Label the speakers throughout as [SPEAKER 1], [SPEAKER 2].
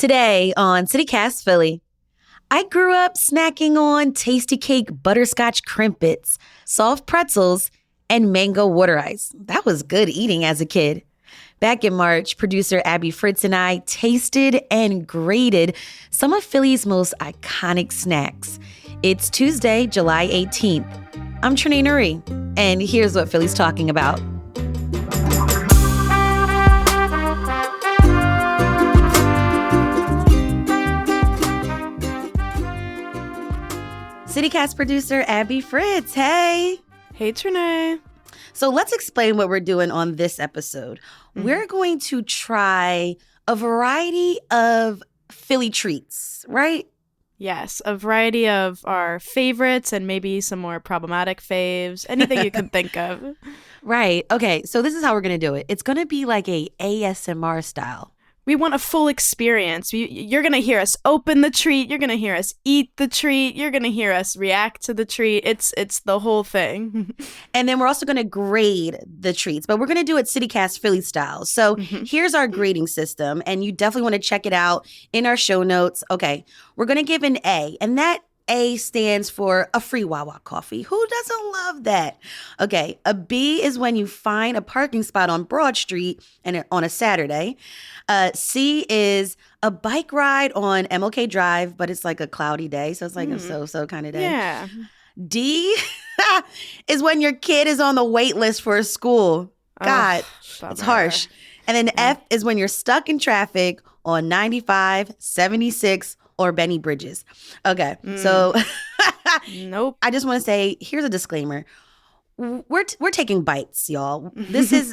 [SPEAKER 1] Today on CityCast Philly, I grew up snacking on Tasty Cake butterscotch crimpets, soft pretzels, and mango water ice. That was good eating as a kid. Back in March, producer Abby Fritz and I tasted and graded some of Philly's most iconic snacks. It's Tuesday, July 18th. I'm Trenae Nuri, and here's what Philly's talking about. CityCast producer Abby Fritz, hey!
[SPEAKER 2] Hey, Trenae.
[SPEAKER 1] So let's explain what we're doing on this episode. We're going to try a variety of Philly treats, right?
[SPEAKER 2] Yes, a variety of our favorites and maybe some more problematic faves, anything you can think of.
[SPEAKER 1] Right. Okay, so this is how we're going to do it. It's going to be like a ASMR style.
[SPEAKER 2] We want a full experience. You're going to hear us open the treat. You're going to hear us eat the treat. You're going to hear us react to the treat. It's the whole thing.
[SPEAKER 1] And then we're also going to grade the treats, but we're going to do it CityCast Philly style. So here's our grading system, and you definitely want to check it out in our show notes. Okay, we're going to give an A, and that A stands for a free Wawa coffee. Who doesn't love that? Okay, a B is when you find a parking spot on Broad Street and on a Saturday. C is a bike ride on MLK Drive, but it's like a cloudy day, so it's like a so-so kind of day.
[SPEAKER 2] Yeah.
[SPEAKER 1] D is when your kid is on the wait list for a school. God, it's harsh. And then F is when you're stuck in traffic on 95, 76, or Benny Bridges. Okay, so
[SPEAKER 2] Nope.
[SPEAKER 1] I just want to say, here's a disclaimer. We're taking bites, y'all.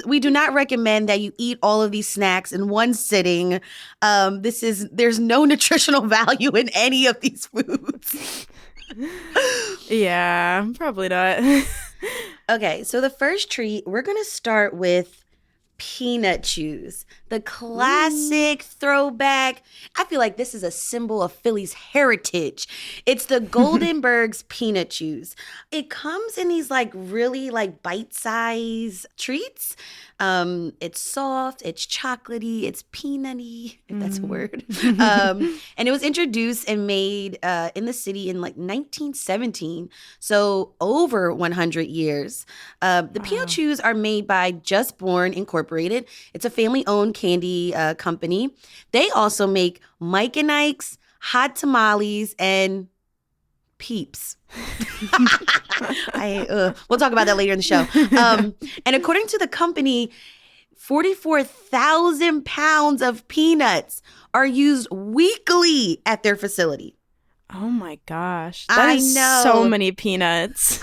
[SPEAKER 1] We do not recommend that you eat all of these snacks in one sitting. There's no nutritional value in any of these foods.
[SPEAKER 2] Yeah, probably not.
[SPEAKER 1] Okay, so the first treat, we're going to start with peanut chews, the classic throwback. I feel like this is a symbol of Philly's heritage. It's the Goldenberg's peanut chews. It comes in these like really like bite-sized treats. It's soft, it's chocolatey, it's peanutty, if that's a word. And it was introduced and made in the city in like 1917, so over 100 years. The peanut chews are made by Just Born Incorporated. It's a family-owned candy company. They also make Mike and Ike's, Hot Tamales, and Peeps. We'll talk about that later in the show. And according to the company, 44,000 pounds of peanuts are used weekly at their facility.
[SPEAKER 2] Oh my gosh.
[SPEAKER 1] I
[SPEAKER 2] That is
[SPEAKER 1] know.
[SPEAKER 2] so many peanuts.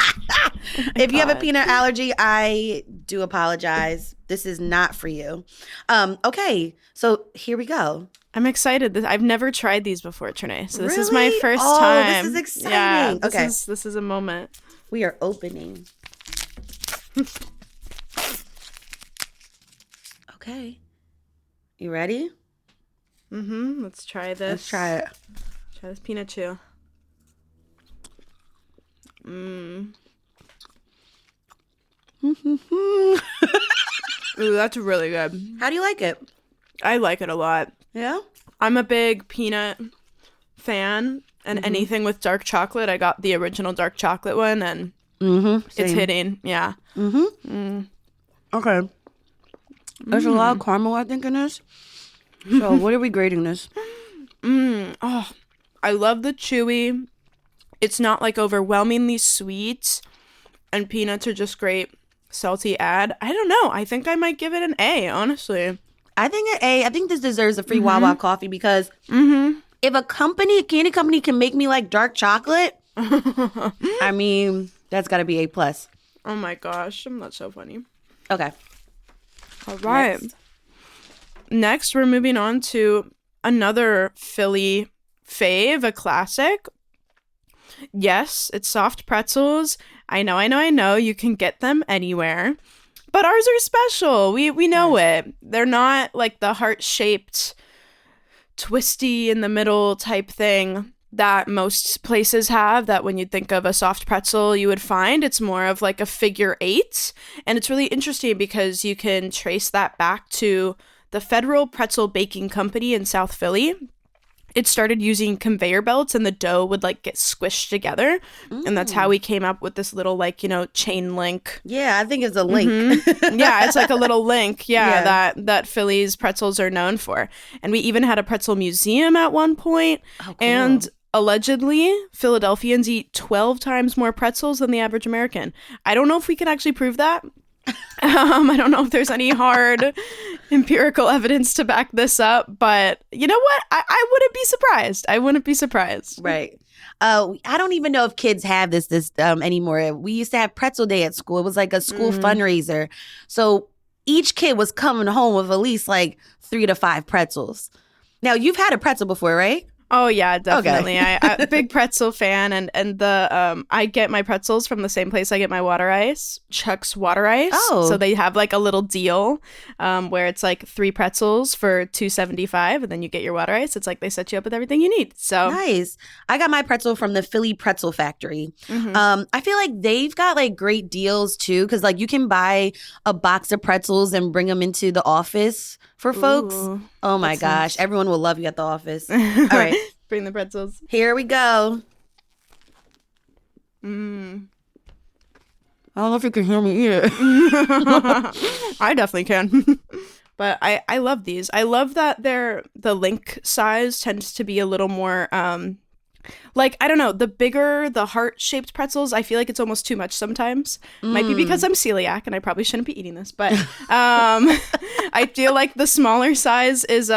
[SPEAKER 1] If you have a peanut allergy, I do apologize. This is not for you. Okay, so here we go.
[SPEAKER 2] I'm excited. I've never tried these before, Trenae. So this is
[SPEAKER 1] Really?
[SPEAKER 2] my first
[SPEAKER 1] Oh,
[SPEAKER 2] time.
[SPEAKER 1] this is exciting.
[SPEAKER 2] Yeah,
[SPEAKER 1] Okay.
[SPEAKER 2] This is a moment.
[SPEAKER 1] We are opening. Okay. You ready?
[SPEAKER 2] Let's try this.
[SPEAKER 1] Let's try it.
[SPEAKER 2] Try this peanut chew. Ooh, that's really good.
[SPEAKER 1] How do you like it?
[SPEAKER 2] I like it a lot.
[SPEAKER 1] Yeah?
[SPEAKER 2] I'm a big peanut fan, and anything with dark chocolate. I got the original dark chocolate one, and it's hitting. Yeah.
[SPEAKER 1] Okay. There's a lot of caramel, I think, in this. So what are we grading this?
[SPEAKER 2] Oh, I love the chewy. It's not like overwhelmingly sweet, and peanuts are just great salty add. I don't know. I think I might give it an A, honestly.
[SPEAKER 1] I think an A. I think this deserves a free Wawa coffee because if a candy company can make me like dark chocolate, I mean, that's got to be A+.
[SPEAKER 2] Oh my gosh, that's so funny.
[SPEAKER 1] Okay.
[SPEAKER 2] All right. Next, we're moving on to another Philly fave, a classic. Yes, it's soft pretzels. I know. You can get them anywhere. But ours are special. We know it. They're not like the heart-shaped, twisty in the middle type thing that most places have, that when you think of a soft pretzel you would find. It's more of like a figure 8. And it's really interesting because you can trace that back to the Federal Pretzel Baking Company in South Philly. it started using conveyor belts and the dough would like get squished together. And that's how we came up with this little like, chain link.
[SPEAKER 1] Yeah, I think it's a link.
[SPEAKER 2] Yeah, it's like a little link.
[SPEAKER 1] Yeah.
[SPEAKER 2] That Philly's pretzels are known for. And we even had a pretzel museum at one point.
[SPEAKER 1] Oh, cool.
[SPEAKER 2] And allegedly, Philadelphians eat 12 times more pretzels than the average American. I don't know if we can actually prove that. I don't know if there's any hard empirical evidence to back this up, but you know what? I wouldn't be surprised. I wouldn't be surprised.
[SPEAKER 1] Right. I don't even know if kids have this anymore. We used to have pretzel day at school. It was like a school fundraiser. So each kid was coming home with at least like 3 to 5 pretzels. Now, you've had a pretzel before, right?
[SPEAKER 2] Oh yeah, definitely.
[SPEAKER 1] Okay.
[SPEAKER 2] I'm a big pretzel fan, and the I get my pretzels from the same place I get my water ice, Chuck's Water Ice.
[SPEAKER 1] Oh.
[SPEAKER 2] So they have like a little deal, where it's like 3 pretzels for $2.75, and then you get your water ice. It's like they set you up with everything you need. So
[SPEAKER 1] Nice. I got my pretzel from the Philly Pretzel Factory. I feel like they've got like great deals too, because like you can buy a box of pretzels and bring them into the office for folks.
[SPEAKER 2] Ooh,
[SPEAKER 1] Oh my
[SPEAKER 2] that
[SPEAKER 1] gosh,
[SPEAKER 2] sounds-
[SPEAKER 1] everyone will love you at the office. All right,
[SPEAKER 2] bring the pretzels.
[SPEAKER 1] here we go.
[SPEAKER 2] Mm.
[SPEAKER 1] I don't know if you can hear me either.
[SPEAKER 2] I definitely can. But I love these. I love that the link size tends to be a little more like, I don't know, the bigger the heart-shaped pretzels, I feel like it's almost too much sometimes. Might be because I'm celiac and I probably shouldn't be eating this, but I feel like the smaller size is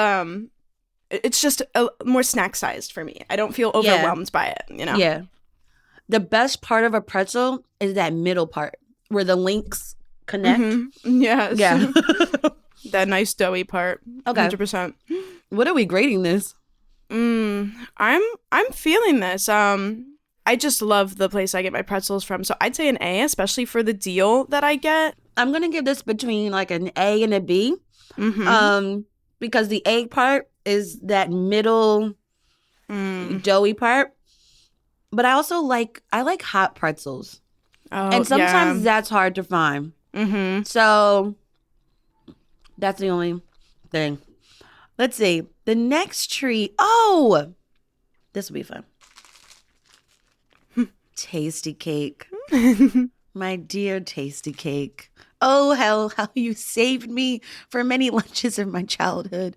[SPEAKER 2] it's just more snack-sized for me. I don't feel overwhelmed by it,
[SPEAKER 1] Yeah. The best part of a pretzel is that middle part where the links connect.
[SPEAKER 2] Yes.
[SPEAKER 1] Yeah.
[SPEAKER 2] That nice doughy part.
[SPEAKER 1] Okay.
[SPEAKER 2] 100%.
[SPEAKER 1] What are we grading this?
[SPEAKER 2] I'm feeling this. I just love the place I get my pretzels from. So I'd say an A, especially for the deal that I get.
[SPEAKER 1] I'm gonna give this between like an A and a B. Because the A part is that middle doughy part. But I also like hot pretzels.
[SPEAKER 2] Oh,
[SPEAKER 1] And sometimes that's hard to find. So that's the only thing. Let's see. The next treat. Oh, this will be fun. Tasty cake. My dear tasty cake. Oh, how you saved me for many lunches of my childhood.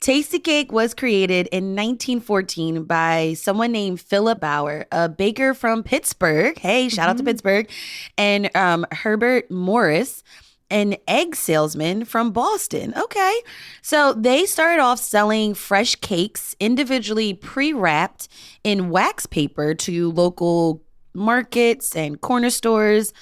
[SPEAKER 1] Tasty cake was created in 1914 by someone named Philip Bauer, a baker from Pittsburgh. Hey, shout out to Pittsburgh. And Herbert Morris, an egg salesman from Boston. Okay. So they started off selling fresh cakes individually pre-wrapped in wax paper to local markets and corner stores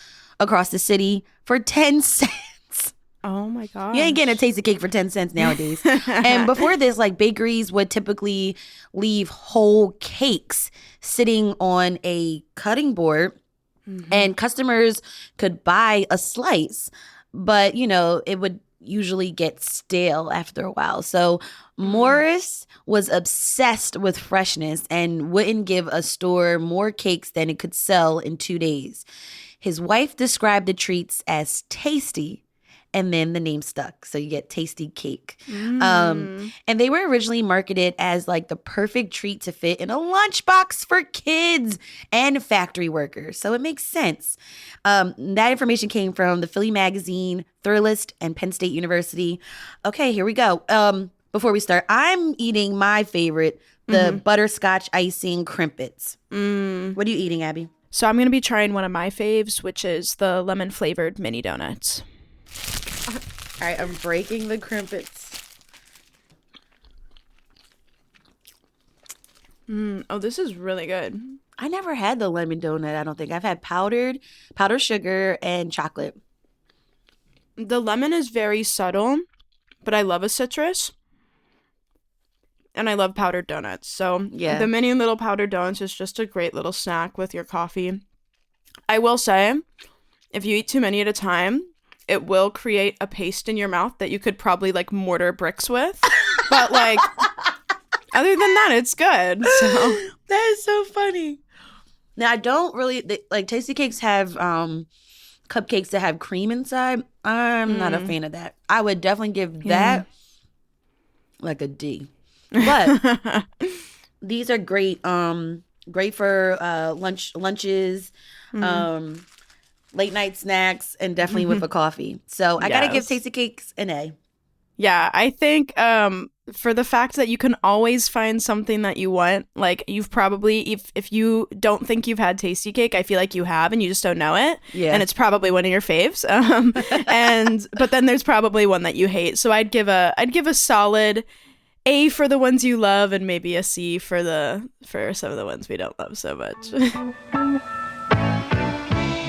[SPEAKER 1] across the city for 10 cents.
[SPEAKER 2] Oh my god.
[SPEAKER 1] You ain't getting a tasty cake for 10 cents nowadays. And before this, like bakeries would typically leave whole cakes sitting on a cutting board and customers could buy a slice, but it would usually get stale after a while. So Morris was obsessed with freshness and wouldn't give a store more cakes than it could sell in 2 days. His wife described the treats as tasty, and then the name stuck. So you get tasty cake. And they were originally marketed as like the perfect treat to fit in a lunchbox for kids and factory workers. So it makes sense. That information came from the Philly Magazine, Thrillist, and Penn State University. Okay, here we go. Before we start, I'm eating my favorite, the butterscotch icing crimpets. What are you eating, Abby?
[SPEAKER 2] So I'm going to be trying one of my faves, which is the lemon flavored mini donuts.
[SPEAKER 1] All right, I'm breaking the crimpets.
[SPEAKER 2] Oh, this is really good.
[SPEAKER 1] I never had the lemon donut, I don't think. I've had powdered sugar, and chocolate.
[SPEAKER 2] The lemon is very subtle, but I love a citrus. And I love powdered donuts. So
[SPEAKER 1] Yeah.
[SPEAKER 2] the mini little powdered donuts is just a great little snack with your coffee. I will say, if you eat too many at a time, it will create a paste in your mouth that you could probably like mortar bricks with. But like, other than that, it's good. So
[SPEAKER 1] That is so funny. Now, I don't really, like, tasty cakes have cupcakes that have cream inside. I'm not a fan of that. I would definitely give that like a D. But These are great. Great for lunches,
[SPEAKER 2] Mm.
[SPEAKER 1] late night snacks, and definitely with a coffee. So I gotta give
[SPEAKER 2] Yes.
[SPEAKER 1] Tasty Cakes an A.
[SPEAKER 2] Yeah, I think for the fact that you can always find something that you want, like you've probably if you don't think you've had Tasty Cake, I feel like you have and you just don't know it.
[SPEAKER 1] Yeah.
[SPEAKER 2] And it's probably one of your faves. And but then there's probably one that you hate. So I'd give a solid A for the ones you love and maybe a C for some of the ones we don't love so much.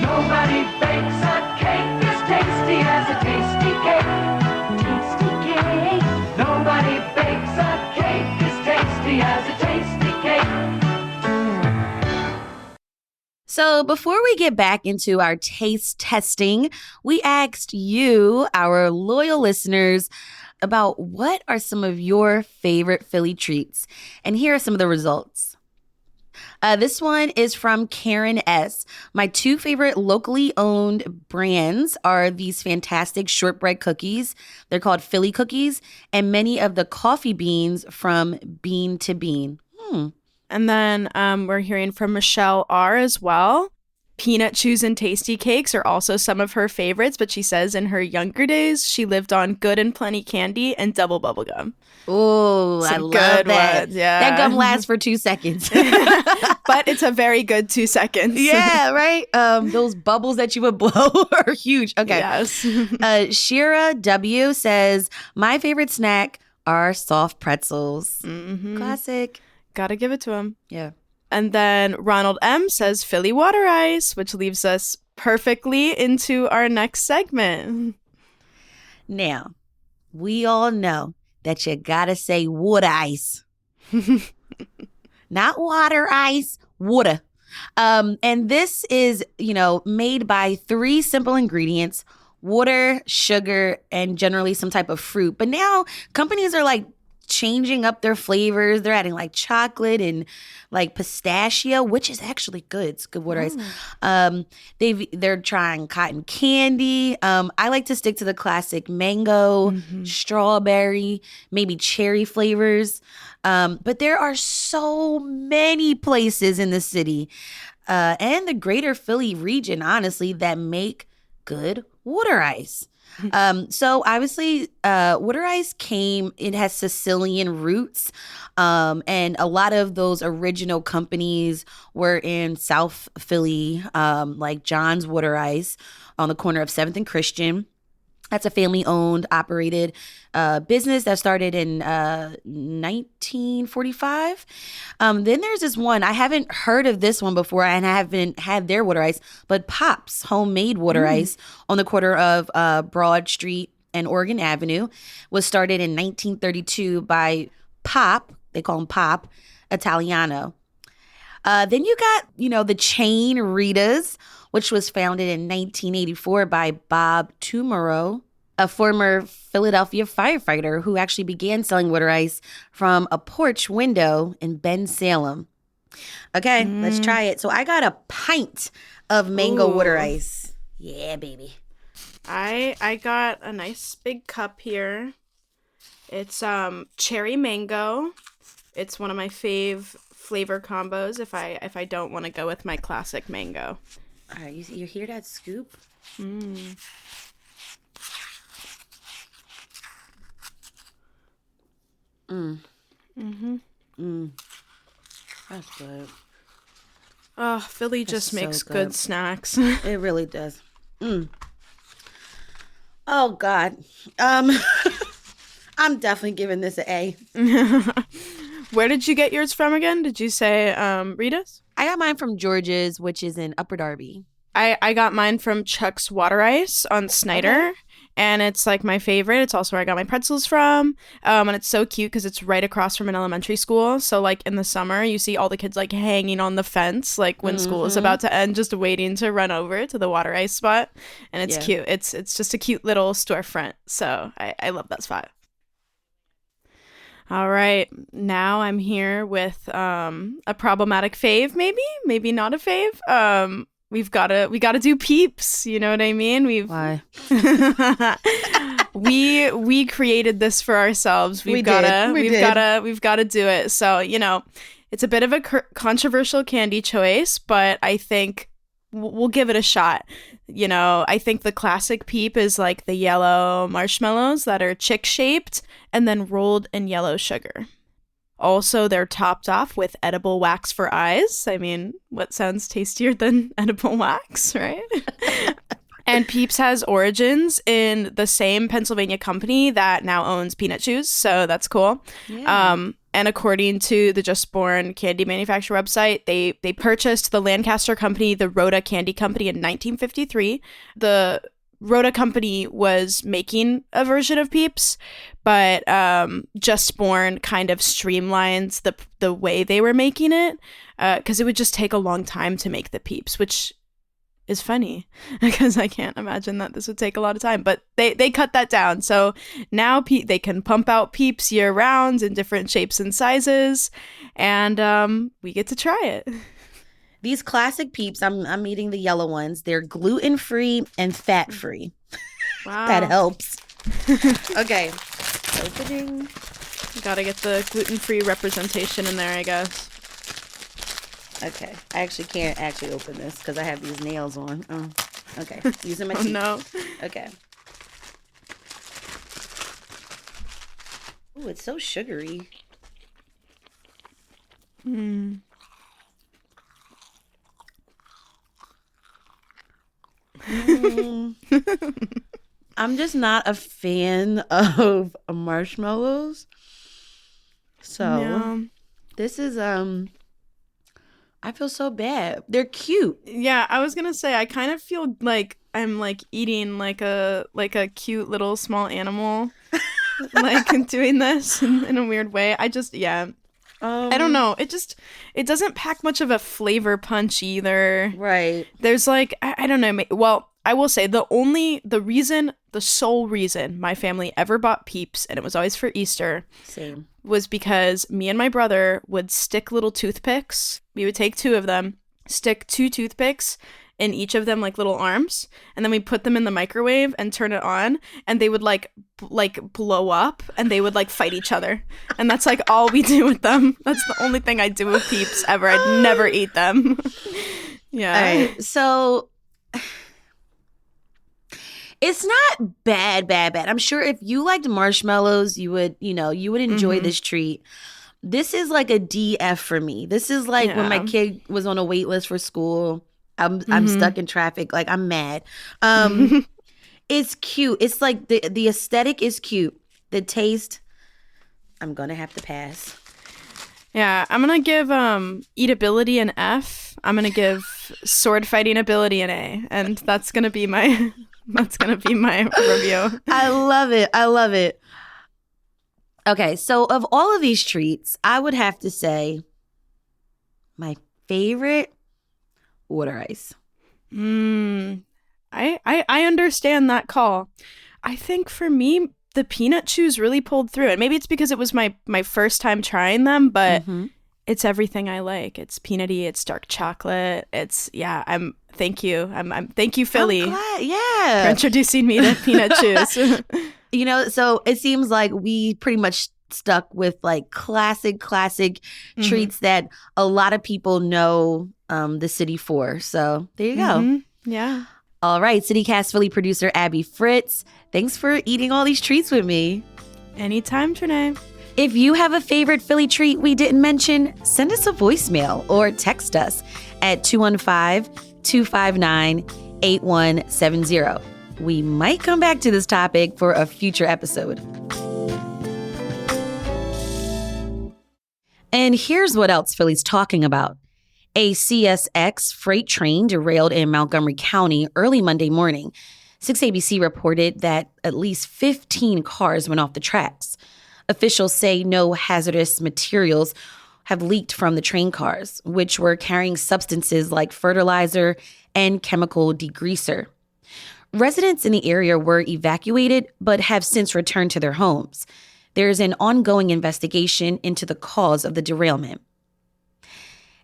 [SPEAKER 3] Nobody bakes a cake as tasty as a tasty cake. Tasty cake. Nobody bakes a cake as tasty as a tasty cake.
[SPEAKER 1] So before we get back into our taste testing, we asked you, our loyal listeners, about what are some of your favorite Philly treats. And here are some of the results. This one is from Karen S. My two favorite locally owned brands are these fantastic shortbread cookies. They're called Philly cookies, and many of the coffee beans from Bean to Bean.
[SPEAKER 2] And then we're hearing from Michelle R as well. Peanut chews and tasty cakes are also some of her favorites, but she says in her younger days, she lived on Good and Plenty candy and double bubble gum.
[SPEAKER 1] Oh, I
[SPEAKER 2] Some
[SPEAKER 1] love
[SPEAKER 2] good
[SPEAKER 1] that.
[SPEAKER 2] ones, yeah.
[SPEAKER 1] That gum lasts for 2 seconds.
[SPEAKER 2] But it's a very good 2 seconds.
[SPEAKER 1] Yeah, right? Those bubbles that you would blow are huge. Okay.
[SPEAKER 2] Yes.
[SPEAKER 1] Shira W says, my favorite snack are soft pretzels.
[SPEAKER 2] Mhm.
[SPEAKER 1] Classic.
[SPEAKER 2] Gotta give it to him.
[SPEAKER 1] Yeah.
[SPEAKER 2] And then Ronald M says Philly water ice, which leaves us perfectly into our next segment.
[SPEAKER 1] Now, we all know that you gotta say water ice. Not water ice, water. And this is, made by 3 simple ingredients: water, sugar, and generally some type of fruit. But now companies are like changing up their flavors. They're adding like chocolate and like pistachio, which is actually good. It's good water ice. They're trying cotton candy. I like to stick to the classic mango, strawberry, maybe cherry flavors. But there are so many places in the city and the greater Philly region, honestly, that make good water ice. So obviously, water ice it has Sicilian roots. And a lot of those original companies were in South Philly, like John's Water Ice on the corner of 7th and Christian. That's a family-owned, operated business that started in 1945. Then there's this one. I haven't heard of this one before, and I haven't had their water ice, but Pop's Homemade Water Ice on the corner of Broad Street and Oregon Avenue was started in 1932 by Pop. They call him Pop Italiano. Then you got, the chain Rita's, which was founded in 1984 by Bob Tumoro, a former Philadelphia firefighter who actually began selling water ice from a porch window in Ben Salem. Okay, let's try it. So I got a pint of mango water ice. Yeah, baby.
[SPEAKER 2] I got a nice big cup here. It's cherry mango. It's one of my flavor combos if I don't want to go with my classic mango.
[SPEAKER 1] All right, you hear that scoop? That's good.
[SPEAKER 2] Oh, Philly just
[SPEAKER 1] so
[SPEAKER 2] makes
[SPEAKER 1] good.
[SPEAKER 2] good snacks.
[SPEAKER 1] It really does. Oh God. I'm definitely giving this an A.
[SPEAKER 2] Where did you get yours from again? Did you say Rita's?
[SPEAKER 1] I got mine from George's, which is in Upper Darby.
[SPEAKER 2] I got mine from Chuck's Water Ice on Snyder, and it's like my favorite. It's also where I got my pretzels from, and it's so cute because it's right across from an elementary school. So like in the summer, you see all the kids like hanging on the fence, like when school is about to end, just waiting to run over to the water ice spot, and it's cute. It's just a cute little storefront. So I love that spot. All right, now I'm here with a problematic fave, maybe not a fave. We gotta do Peeps. You know what I mean?
[SPEAKER 1] Why?
[SPEAKER 2] we created this for ourselves. We've gotta do it. So It's a bit of a controversial candy choice, but I think we'll give it a shot. You know, I think the classic Peep is like the yellow marshmallows that are chick-shaped and then rolled in yellow sugar. Also, they're topped off with edible wax for eyes. I mean, what sounds tastier than edible wax, right? And Peeps has origins in the same Pennsylvania company that now owns Peanut Chews, so that's cool.
[SPEAKER 1] Yeah.
[SPEAKER 2] And according to the Just Born candy manufacturer website, they purchased the Lancaster company, the Rhoda Candy Company, in 1953. The Rhoda Company was making a version of Peeps, but Just Born kind of streamlines the way they were making it, because it would just take a long time to make the Peeps, which is funny because I can't imagine that this would take a lot of time, but they cut that down. So now they can pump out Peeps year round in different shapes and sizes, and we get to try it.
[SPEAKER 1] These classic Peeps, I'm eating the yellow ones. They're gluten-free and fat-free.
[SPEAKER 2] Wow.
[SPEAKER 1] That helps. Okay. Opening.
[SPEAKER 2] Gotta get the gluten-free representation in there, I guess.
[SPEAKER 1] Okay. I actually can't open this because I have these nails on. Oh, okay. Using my teeth.
[SPEAKER 2] No.
[SPEAKER 1] Okay. Ooh, it's so sugary.
[SPEAKER 2] Mm.
[SPEAKER 1] I'm just not a fan of marshmallows. So
[SPEAKER 2] Yeah.
[SPEAKER 1] this is I feel so bad. They're cute.
[SPEAKER 2] Yeah, I was gonna say I kind of feel like I'm like eating like a cute little small animal, like doing this in a weird way. I don't know. It doesn't pack much of a flavor punch either.
[SPEAKER 1] Right.
[SPEAKER 2] There's like I don't know. Well, I will say the sole reason my family ever bought Peeps, and it was always for Easter,
[SPEAKER 1] Same.
[SPEAKER 2] was because me and my brother would stick little toothpicks. We would take 2 of them, stick 2 toothpicks in each of them like little arms, and then we put them in the microwave and turn it on, and they would like blow up, and they would like fight each other. And that's like all we do with them. That's the only thing I do with Peeps ever. I'd never eat them. Yeah.
[SPEAKER 1] All right. So it's not bad. I'm sure if you liked marshmallows, you would enjoy this treat. This is like a DF for me. This is like when my kid was on a wait list for school. I'm stuck in traffic. Like, I'm mad. It's cute. It's like the aesthetic is cute. The taste, I'm gonna have to pass.
[SPEAKER 2] Yeah, I'm gonna give eatability an F. I'm gonna give sword fighting ability an A, and that's gonna be my review.
[SPEAKER 1] I love it. Okay, so of all of these treats, I would have to say my favorite, water ice.
[SPEAKER 2] I understand that call. I think for me, the Peanut Chews really pulled through it. Maybe it's because it was my first time trying them, but it's everything I like. It's peanutty, it's dark chocolate. Thank you. Thank you, Philly.
[SPEAKER 1] I'm glad,
[SPEAKER 2] for introducing me to Peanut Chews.
[SPEAKER 1] So it seems like we pretty much stuck with like classic treats that a lot of people know the city for. So there you go.
[SPEAKER 2] Yeah.
[SPEAKER 1] All right, CityCast Philly producer Abby Fritz, thanks for eating all these treats with me.
[SPEAKER 2] Anytime, Trinae.
[SPEAKER 1] If you have a favorite Philly treat we didn't mention, send us a voicemail or text us at 215-259-8170. We might come back to this topic for a future episode. And here's what else Philly's talking about. A CSX freight train derailed in Montgomery County early Monday morning. 6ABC reported that at least 15 cars went off the tracks. Officials say no hazardous materials have leaked from the train cars, which were carrying substances like fertilizer and chemical degreaser. Residents in the area were evacuated but have since returned to their homes. There is an ongoing investigation into the cause of the derailment.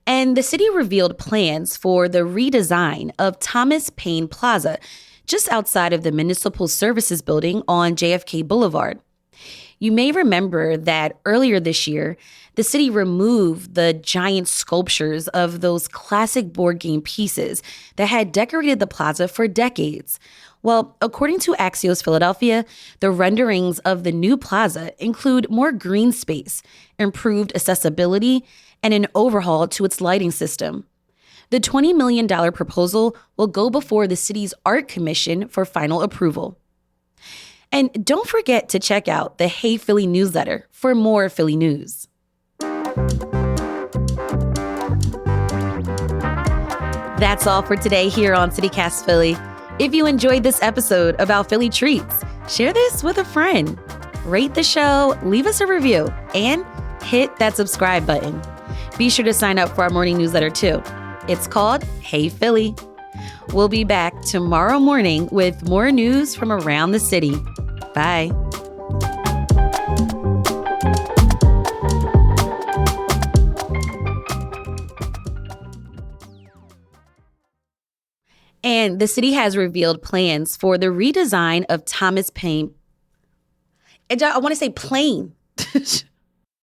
[SPEAKER 1] And the city revealed plans for the redesign of Thomas Paine Plaza, just outside of the Municipal Services Building on JFK Boulevard. You may remember that earlier this year, the city removed the giant sculptures of those classic board game pieces that had decorated the plaza for decades. Well, according to Axios Philadelphia, the renderings of the new plaza include more green space, improved accessibility, and an overhaul to its lighting system. The $20 million proposal will go before the city's art commission for final approval. And don't forget to check out the Hey Philly newsletter for more Philly news. That's all for today here on CityCast Philly. If you enjoyed this episode about Philly treats, share this with a friend. Rate the show, leave us a review, and hit that subscribe button. Be sure to sign up for our morning newsletter too. It's called Hey Philly. We'll be back tomorrow morning with more news from around the city. Bye. And the city has revealed plans for the redesign of Thomas Paine. I want to say Plain.